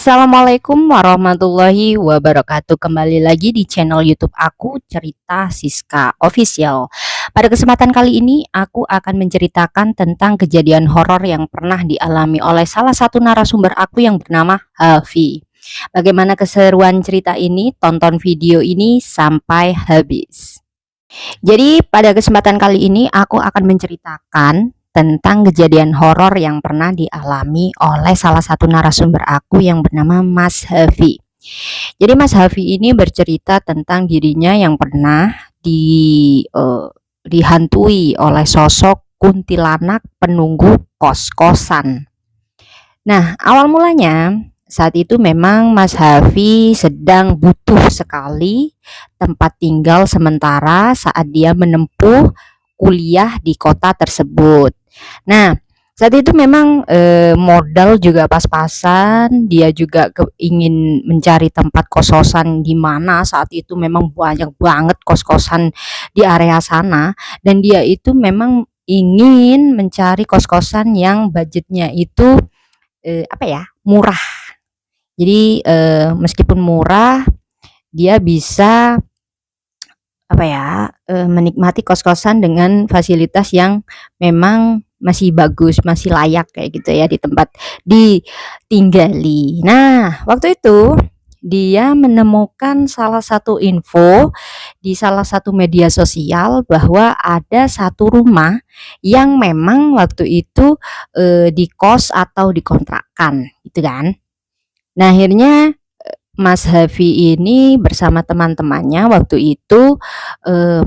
Assalamualaikum warahmatullahi wabarakatuh. Kembali lagi di channel YouTube aku, Cerita Siska Official. Pada kesempatan kali ini aku akan menceritakan tentang kejadian horor yang pernah dialami oleh salah satu narasumber aku yang bernama Hafi. Bagaimana keseruan cerita ini? Tonton video ini sampai habis. Jadi pada kesempatan kali ini aku akan menceritakan tentang kejadian horor yang pernah dialami oleh salah satu narasumber aku yang bernama Mas Hafi. Jadi Mas Hafi ini bercerita tentang dirinya yang pernah dihantui oleh sosok kuntilanak penunggu kos-kosan. Nah, awal mulanya saat itu memang Mas Hafi sedang butuh sekali tempat tinggal sementara saat dia menempuh kuliah di kota tersebut. Nah, saat itu memang modal juga pas-pasan, dia juga ingin mencari tempat kos-kosan di mana saat itu memang banyak banget kos-kosan di area sana dan dia itu memang ingin mencari kos-kosan yang budgetnya itu murah. Jadi meskipun murah, dia bisa menikmati kos-kosan dengan fasilitas yang memang masih bagus, masih layak kayak gitu ya di tempat ditinggali. Nah, waktu itu dia menemukan salah satu info di salah satu media sosial bahwa ada satu rumah yang memang waktu itu dikos atau dikontrakkan, gitu kan. Nah, akhirnya Mas Hafi ini bersama teman-temannya waktu itu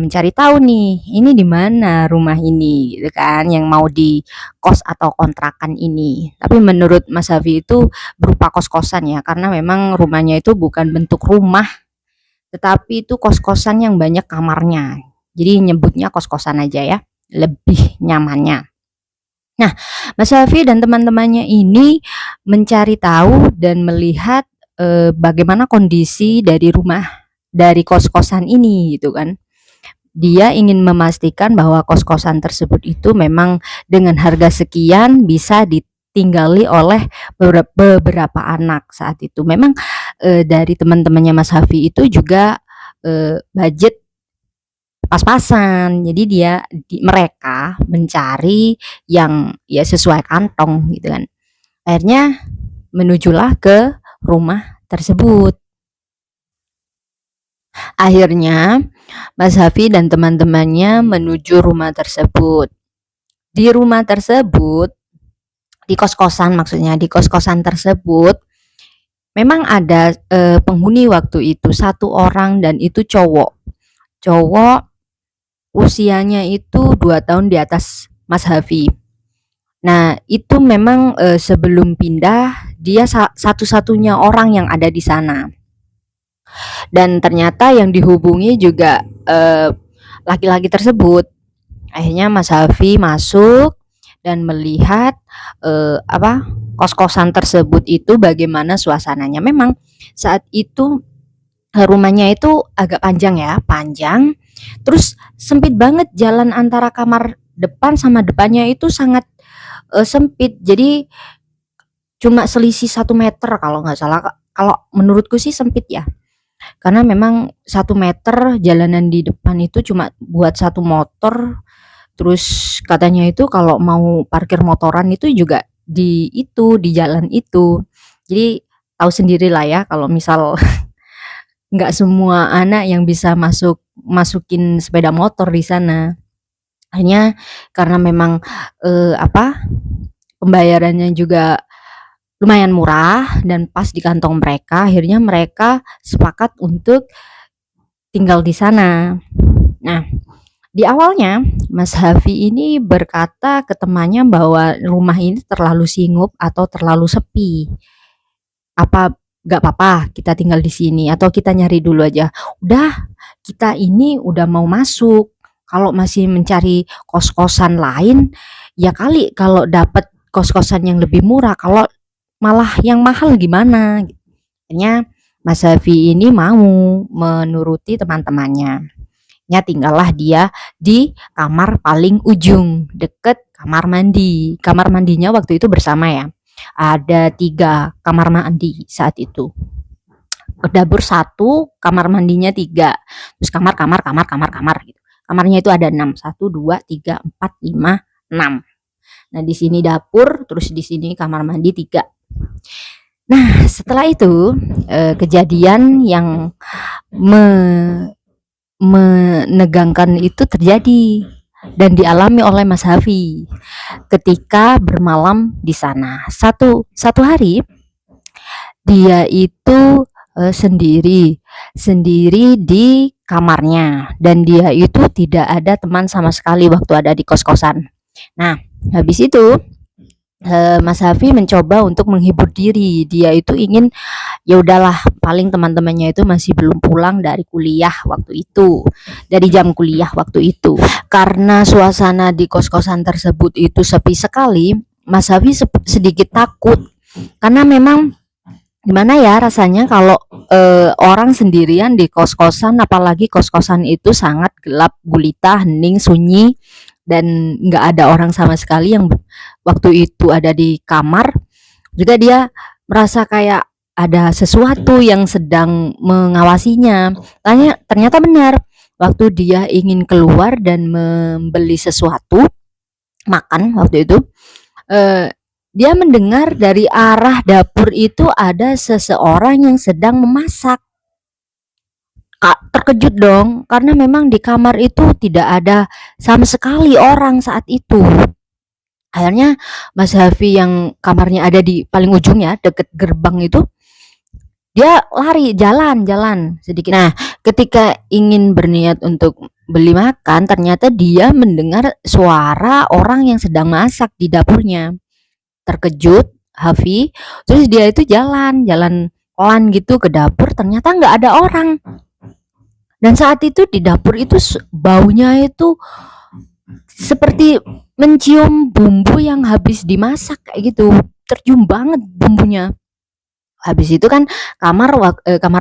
mencari tahu nih, ini di mana rumah ini, gitu kan, yang mau di kos atau kontrakan ini. Tapi menurut Mas Hafi itu berupa kos-kosan ya, karena memang rumahnya itu bukan bentuk rumah, tetapi itu kos-kosan yang banyak kamarnya. Jadi nyebutnya kos-kosan aja ya, lebih nyamannya. Nah, Mas Hafi dan teman-temannya ini mencari tahu dan melihat bagaimana kondisi dari kos-kosan ini gitu kan. Dia ingin memastikan bahwa kos-kosan tersebut itu memang dengan harga sekian bisa ditinggali oleh beberapa anak saat itu. Memang dari teman-temannya Mas Hafi itu juga budget pas-pasan. Jadi mereka mencari yang ya sesuai kantong gitu kan. Akhirnya menujulah ke rumah tersebut. Akhirnya Mas Hafi dan teman-temannya menuju rumah tersebut. Di rumah tersebut, di kos-kosan maksudnya, di kos-kosan tersebut memang ada penghuni waktu itu satu orang dan itu cowok. Cowok usianya itu 2 tahun di atas Mas Hafi. Nah, itu memang sebelum pindah dia satu-satunya orang yang ada di sana. Dan ternyata yang dihubungi juga laki-laki tersebut. Akhirnya Mas Hafi masuk dan melihat kos-kosan tersebut itu bagaimana suasananya. Memang saat itu rumahnya itu agak panjang ya, panjang. Terus sempit banget jalan antara kamar depan sama depannya itu sangat sempit. Jadi cuma selisih 1 meter kalau nggak salah. Kalau menurutku sih sempit ya. Karena memang 1 meter jalanan di depan itu cuma buat 1 motor. Terus katanya itu kalau mau parkir motoran itu juga di jalan itu. Jadi tahu sendirilah ya kalau misal nggak semua anak yang bisa masukin sepeda motor di sana. Hanya karena memang pembayarannya juga lumayan murah dan pas di kantong mereka, akhirnya mereka sepakat untuk tinggal di sana. Nah, di awalnya Mas Hafi ini berkata ke temannya bahwa rumah ini terlalu singup atau terlalu sepi. Apa nggak apa-apa kita tinggal di sini atau kita nyari dulu aja. Udah, kita ini udah mau masuk. Kalau masih mencari kos-kosan lain, ya kali kalau dapat kos-kosan yang lebih murah. Kalau malah yang mahal gimana? Akhirnya Mas Hafi ini mau menuruti teman-temannya. Ya tinggallah dia di kamar paling ujung, deket kamar mandi. Kamar mandinya waktu itu bersama ya. Ada 3 kamar mandi saat itu. Dapur 1, kamar mandinya 3. Terus kamar gitu. Kamarnya itu ada 6. 1, 2, 3, 4, 5, 6. Nah, di sini dapur, terus di sini kamar mandi 3. Nah, setelah itu kejadian yang menegangkan itu terjadi dan dialami oleh Mas Hafi ketika bermalam di sana. Satu hari dia itu sendiri di kamarnya, dan dia itu tidak ada teman sama sekali waktu ada di kos-kosan. Nah, habis itu Mas Hafi mencoba untuk menghibur diri. Dia itu ingin, ya udahlah, paling teman-temannya itu masih belum pulang dari kuliah waktu itu, dari jam kuliah waktu itu. Karena suasana di kos-kosan tersebut itu sepi sekali, Mas Hafi sedikit takut, karena memang gimana ya rasanya kalau orang sendirian di kos-kosan, apalagi kos-kosan itu sangat gelap gulita, hening, sunyi, dan nggak ada orang sama sekali yang waktu itu ada di kamar. Juga dia merasa kayak ada sesuatu yang sedang mengawasinya. Ternyata benar, waktu dia ingin keluar dan membeli sesuatu makan waktu itu, dia mendengar dari arah dapur itu ada seseorang yang sedang memasak. Terkejut dong, karena memang di kamar itu tidak ada sama sekali orang saat itu. Akhirnya Mas Hafi yang kamarnya ada di paling ujung ya, deket gerbang itu, dia lari jalan sedikit. Nah, ketika ingin berniat untuk beli makan, ternyata dia mendengar suara orang yang sedang masak di dapurnya. Terkejut Hafi, terus dia itu jalan pelan gitu ke dapur, ternyata nggak ada orang. Dan saat itu di dapur itu baunya itu seperti mencium bumbu yang habis dimasak kayak gitu. Tercium banget bumbunya. Habis itu kan kamar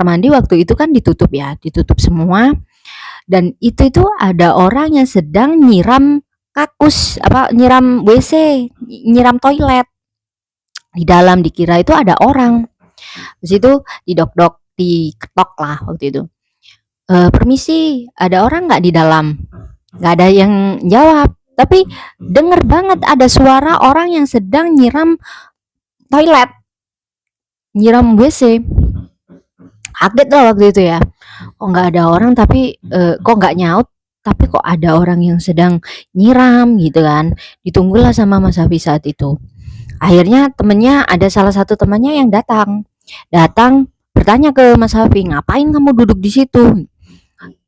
mandi waktu itu kan ditutup ya, ditutup semua. Dan itu ada orang yang sedang nyiram nyiram WC, nyiram toilet. Di dalam dikira itu ada orang. Habis itu diketok lah waktu itu. Permisi, ada orang nggak di dalam? Nggak ada yang jawab, tapi denger banget ada suara orang yang sedang nyiram toilet, nyiram WC. Kaget lah waktu itu ya, kok nggak ada orang, tapi kok nggak nyaut, tapi kok ada orang yang sedang nyiram gitu kan. Ditunggulah sama Mas Hafi saat itu. Akhirnya ada salah satu temannya yang datang bertanya ke Mas Hafi, ngapain kamu duduk di situ?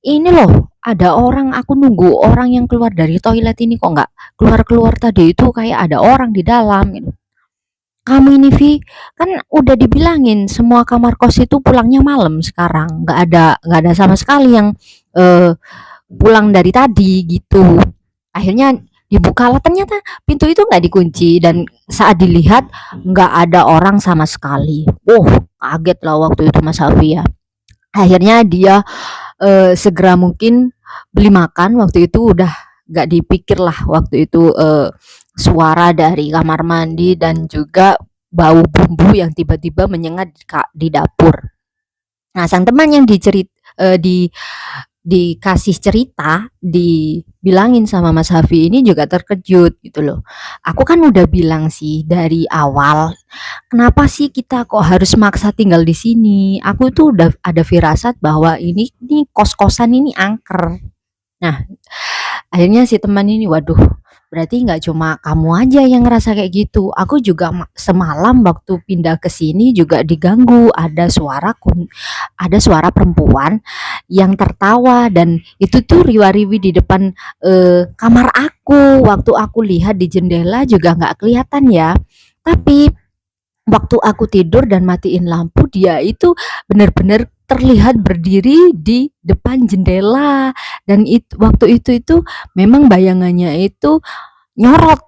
Ini loh, ada orang, aku nunggu orang yang keluar dari toilet ini, kok nggak keluar-keluar, tadi itu kayak ada orang di dalam gitu. Kamu ini Vi, kan udah dibilangin semua kamar kos itu pulangnya malam sekarang, nggak ada sama sekali yang pulang dari tadi gitu. Akhirnya dibukalah, ternyata pintu itu nggak dikunci, dan saat dilihat nggak ada orang sama sekali. Kaget lah waktu itu Mas Hafi ya. Akhirnya dia segera mungkin beli makan. Waktu itu udah gak dipikir lah waktu itu suara dari kamar mandi dan juga bau bumbu yang tiba-tiba menyengat di dapur. Nah, sang teman yang dikasih cerita, dibilangin sama Mas Hafi ini juga terkejut gitu loh. Aku kan udah bilang sih dari awal, kenapa sih kita kok harus maksa tinggal di sini? Aku tuh udah ada firasat bahwa ini kos-kosan ini angker. Nah, akhirnya si teman ini, waduh, berarti nggak cuma kamu aja yang ngerasa kayak gitu. Aku juga semalam waktu pindah ke sini juga diganggu. Ada suara perempuan yang tertawa, dan itu tuh riwa-riwi di depan kamar aku. Waktu aku lihat di jendela juga nggak kelihatan ya. Tapi waktu aku tidur dan matiin lampu, dia itu benar-benar terlihat berdiri di depan jendela, dan waktu itu memang bayangannya itu nyorot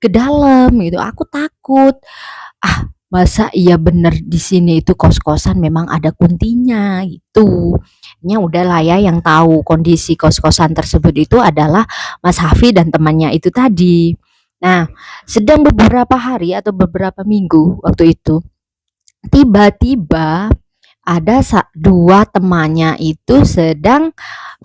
ke dalam gitu. Aku takut. Masa iya bener di sini itu kos-kosan memang ada kuntinya gitu. Ya udahlah ya, yang tahu kondisi kos-kosan tersebut itu adalah Mas Hafi dan temannya itu tadi. Nah, sedang beberapa hari atau beberapa minggu waktu itu, tiba-tiba ada dua temannya itu sedang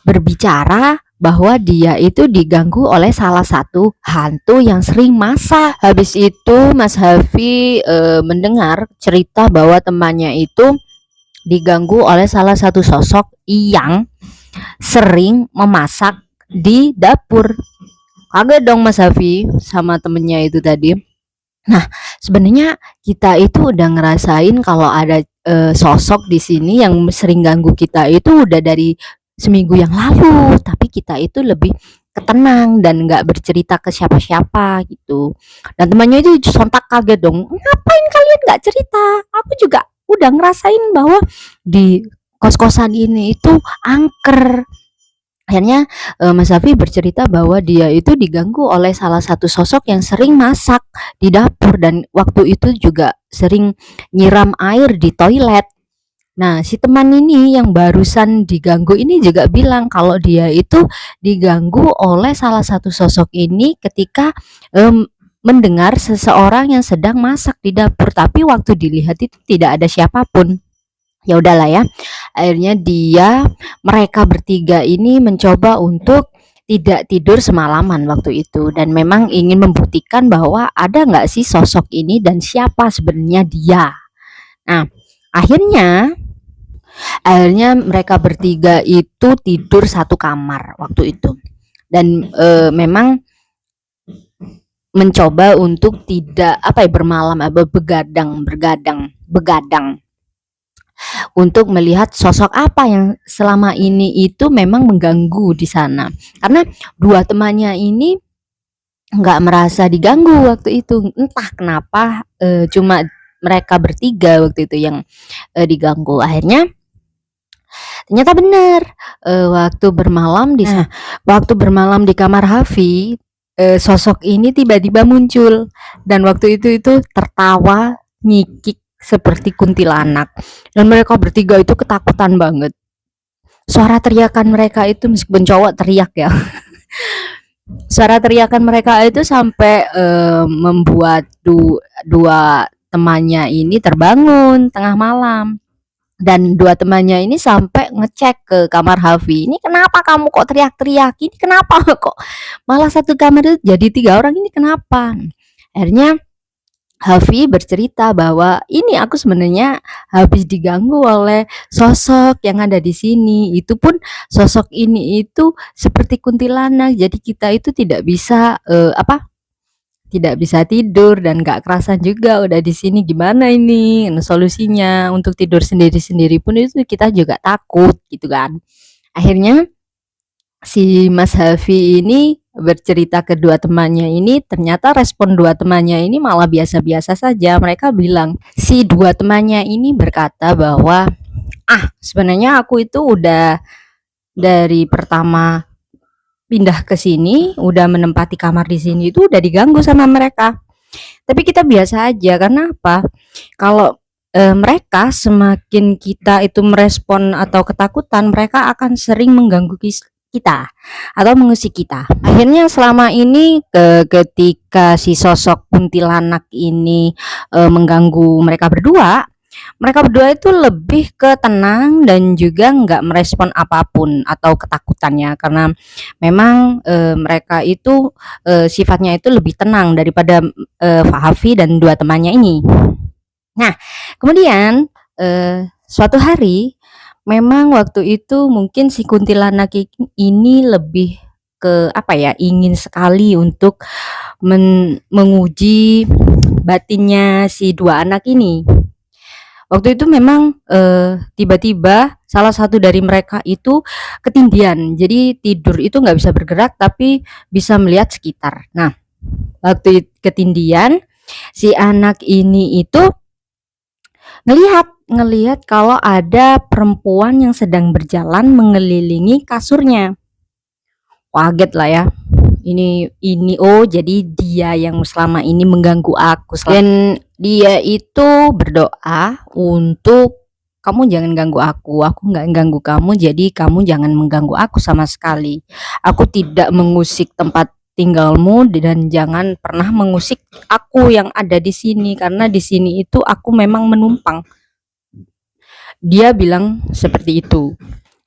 berbicara bahwa dia itu diganggu oleh salah satu hantu yang sering masak. Habis itu Mas Hafi mendengar cerita bahwa temannya itu diganggu oleh salah satu sosok yang sering memasak di dapur. Kaget dong Mas Hafi sama temennya itu tadi. Nah, sebenarnya kita itu udah ngerasain kalau ada sosok di sini yang sering ganggu kita itu udah dari seminggu yang lalu, tapi kita itu lebih ketenang dan nggak bercerita ke siapa-siapa gitu. Dan temannya itu sontak kaget dong, ngapain kalian nggak cerita? Aku juga udah ngerasain bahwa di kos-kosan ini itu angker. Akhirnya Mas Safi bercerita bahwa dia itu diganggu oleh salah satu sosok yang sering masak di dapur dan waktu itu juga sering nyiram air di toilet. Nah, si teman ini yang barusan diganggu ini juga bilang kalau dia itu diganggu oleh salah satu sosok ini ketika mendengar seseorang yang sedang masak di dapur, tapi waktu dilihat itu tidak ada siapapun. Ya udahlah ya. Akhirnya mereka bertiga ini mencoba untuk tidak tidur semalaman waktu itu dan memang ingin membuktikan bahwa ada nggak sih sosok ini dan siapa sebenarnya dia. Nah, akhirnya akhirnya mereka bertiga itu tidur satu kamar waktu itu dan memang mencoba untuk tidak bermalam atau begadang untuk melihat sosok apa yang selama ini itu memang mengganggu di sana. Karena dua temannya ini nggak merasa diganggu waktu itu, entah kenapa cuma mereka bertiga waktu itu yang diganggu. Akhirnya ternyata benar waktu bermalam di kamar Hafi, sosok ini tiba-tiba muncul dan waktu itu tertawa nyikik seperti kuntilanak dan mereka bertiga itu ketakutan banget. Suara teriakan mereka itu meskipun cowok teriak ya. Suara teriakan mereka itu sampai membuat dua temannya ini terbangun tengah malam. Dan dua temannya ini sampai ngecek ke kamar Hafi. Ini kenapa kamu kok teriak-teriak? Ini kenapa kok malah satu kamar itu jadi 3 orang, ini kenapa? Akhirnya Hafi bercerita bahwa ini aku sebenarnya habis diganggu oleh sosok yang ada di sini. Itu pun sosok ini itu seperti kuntilanak. Jadi kita itu tidak bisa tidak bisa tidur dan gak kerasan juga udah di sini gimana ini solusinya untuk tidur sendiri-sendiri pun itu kita juga takut gitu kan. Akhirnya si Mas Hafi ini bercerita ke dua temannya ini, ternyata respon dua temannya ini malah biasa-biasa saja. Mereka bilang, si dua temannya ini berkata bahwa sebenarnya aku itu udah dari pertama pindah ke sini, udah menempati kamar di sini itu udah diganggu sama mereka. Tapi kita biasa aja, karena apa? Kalau mereka semakin kita itu merespon atau ketakutan, mereka akan sering mengganggu kita atau mengusik kita. Akhirnya selama ini ketika si sosok kuntilanak ini mengganggu mereka berdua itu lebih ke tenang dan juga nggak merespon apapun atau ketakutannya karena memang mereka itu sifatnya itu lebih tenang daripada Hafi dan dua temannya ini. Nah, kemudian suatu hari memang waktu itu mungkin si kuntilanak ini lebih ke ingin sekali untuk menguji batinnya si dua anak ini. Waktu itu memang tiba-tiba salah satu dari mereka itu ketindihan. Jadi tidur itu nggak bisa bergerak tapi bisa melihat sekitar. Nah, waktu ketindihan si anak ini itu ngelihat kalau ada perempuan yang sedang berjalan mengelilingi kasurnya. Kaget lah ya. Ini jadi dia yang selama ini mengganggu aku. Dan dia itu berdoa untuk kamu jangan ganggu aku nggak ganggu kamu, jadi kamu jangan mengganggu aku sama sekali. Aku tidak mengusik tempat tinggalmu dan jangan pernah mengusik aku yang ada di sini karena di sini itu aku memang menumpang. Dia bilang seperti itu.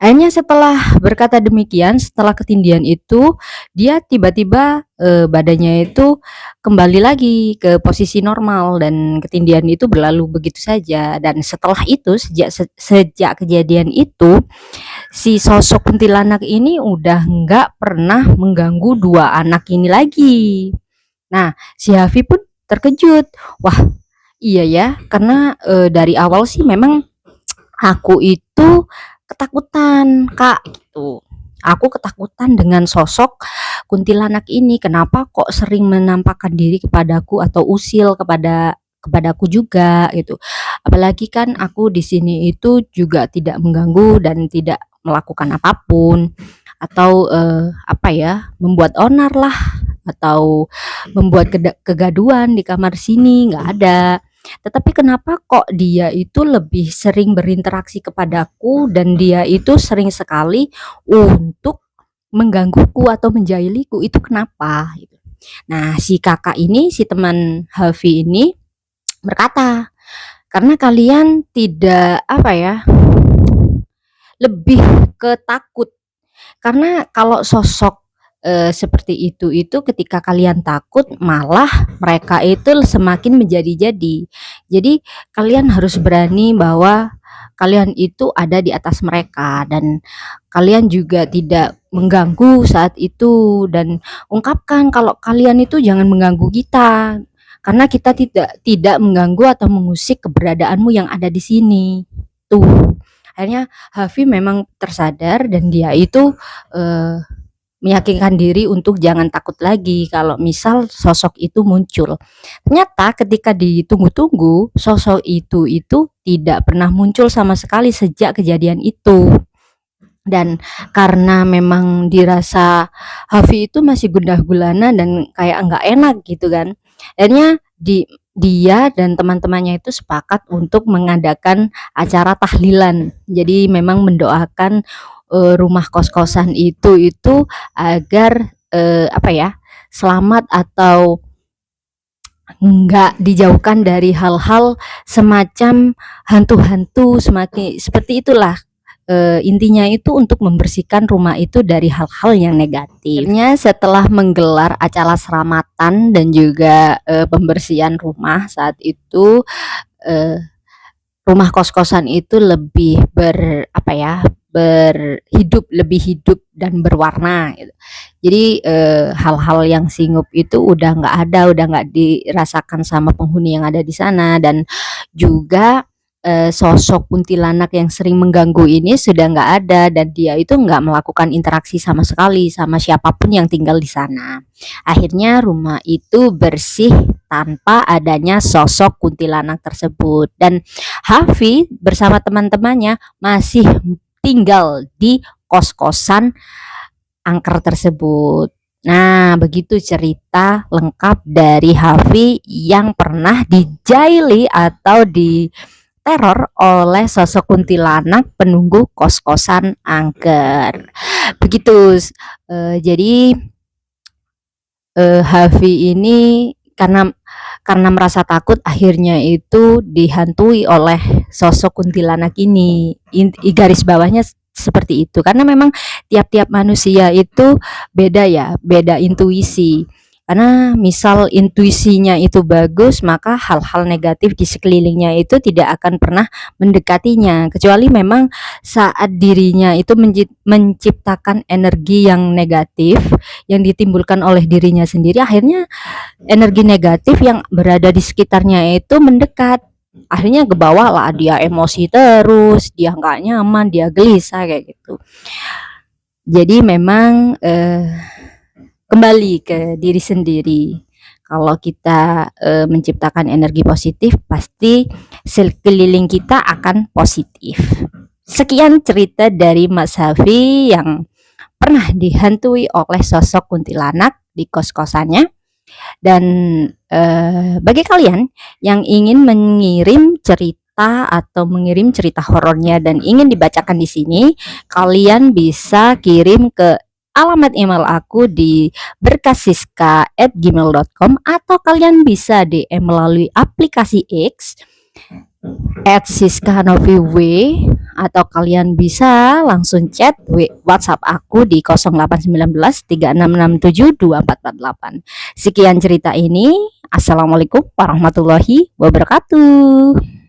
Akhirnya setelah berkata demikian, setelah ketindihan itu, dia tiba-tiba badannya itu kembali lagi ke posisi normal dan ketindihan itu berlalu begitu saja. Dan setelah itu, sejak kejadian itu, si sosok kuntilanak ini udah nggak pernah mengganggu dua anak ini lagi. Nah, si Hafi pun terkejut. Wah, iya ya, karena dari awal sih memang aku itu ketakutan, Kak, gitu. Aku ketakutan dengan sosok kuntilanak ini. Kenapa kok sering menampakkan diri kepadaku atau usil kepadaku juga gitu. Apalagi kan aku di sini itu juga tidak mengganggu dan tidak melakukan apapun atau apa ya, membuat onar lah atau membuat kegaduhan di kamar sini, nggak ada. Tetapi kenapa kok dia itu lebih sering berinteraksi kepadaku dan dia itu sering sekali untuk menggangguku atau menjahiliku, itu kenapa? Gitu. Nah, si kakak ini, si teman Hafi ini berkata, karena kalian tidak apa ya, lebih ke takut. Karena kalau sosok seperti itu ketika kalian takut malah mereka itu semakin menjadi-jadi. Jadi kalian harus berani bahwa kalian itu ada di atas mereka dan kalian juga tidak mengganggu saat itu dan ungkapkan kalau kalian itu jangan mengganggu kita karena kita tidak mengganggu atau mengusik keberadaanmu yang ada di sini. Tuh. Akhirnya Hafi memang tersadar dan dia itu meyakinkan diri untuk jangan takut lagi kalau misal sosok itu muncul. Ternyata ketika ditunggu-tunggu, sosok itu tidak pernah muncul sama sekali sejak kejadian itu. Dan karena memang dirasa Hafi itu masih gundah gulana dan kayak nggak enak gitu kan. Akhirnya dia dan teman-temannya itu sepakat untuk mengadakan acara tahlilan. Jadi memang mendoakan rumah kos-kosan itu agar apa ya, selamat atau enggak dijauhkan dari hal-hal semacam hantu-hantu seperti itulah. Intinya itu untuk membersihkan rumah itu dari hal-hal yang negatif. Akhirnya setelah menggelar acara selamatan dan juga pembersihan rumah saat itu rumah kos-kosan itu lebih lebih hidup dan berwarna gitu. Jadi hal-hal yang singup itu udah nggak dirasakan sama penghuni yang ada di sana dan juga sosok kuntilanak yang sering mengganggu ini sudah nggak ada dan dia itu nggak melakukan interaksi sama sekali sama siapapun yang tinggal di sana. Akhirnya rumah itu bersih tanpa adanya sosok kuntilanak tersebut dan Hafi bersama teman-temannya masih tinggal di kos-kosan angker tersebut. Nah, begitu cerita lengkap dari Hafi yang pernah dijaili atau diteror oleh sosok kuntilanak penunggu kos-kosan angker. Begitu. Jadi Hafi ini karena merasa takut akhirnya itu dihantui oleh sosok kuntilanak ini. Garis bawahnya seperti itu karena memang tiap-tiap manusia itu beda ya, beda intuisi. Karena misal intuisinya itu bagus, maka hal-hal negatif di sekelilingnya itu tidak akan pernah mendekatinya, kecuali memang saat dirinya itu menciptakan energi yang negatif yang ditimbulkan oleh dirinya sendiri, akhirnya energi negatif yang berada di sekitarnya itu mendekat. Akhirnya ke bawah lah, dia emosi terus, dia nggak nyaman, dia gelisah kayak gitu. Jadi memang kembali ke diri sendiri. Kalau kita menciptakan energi positif, pasti sekeliling kita akan positif. Sekian cerita dari Mas Hafi yang pernah dihantui oleh sosok kuntilanak di kos-kosannya. Dan bagi kalian yang ingin mengirim cerita atau mengirim cerita horornya dan ingin dibacakan di sini, kalian bisa kirim ke alamat email aku di berkassiska@gmail.com, atau kalian bisa DM melalui aplikasi X @siskanoviw, atau kalian bisa langsung chat WhatsApp aku di 0819 3667 2448. Sekian cerita ini. Assalamualaikum warahmatullahi wabarakatuh.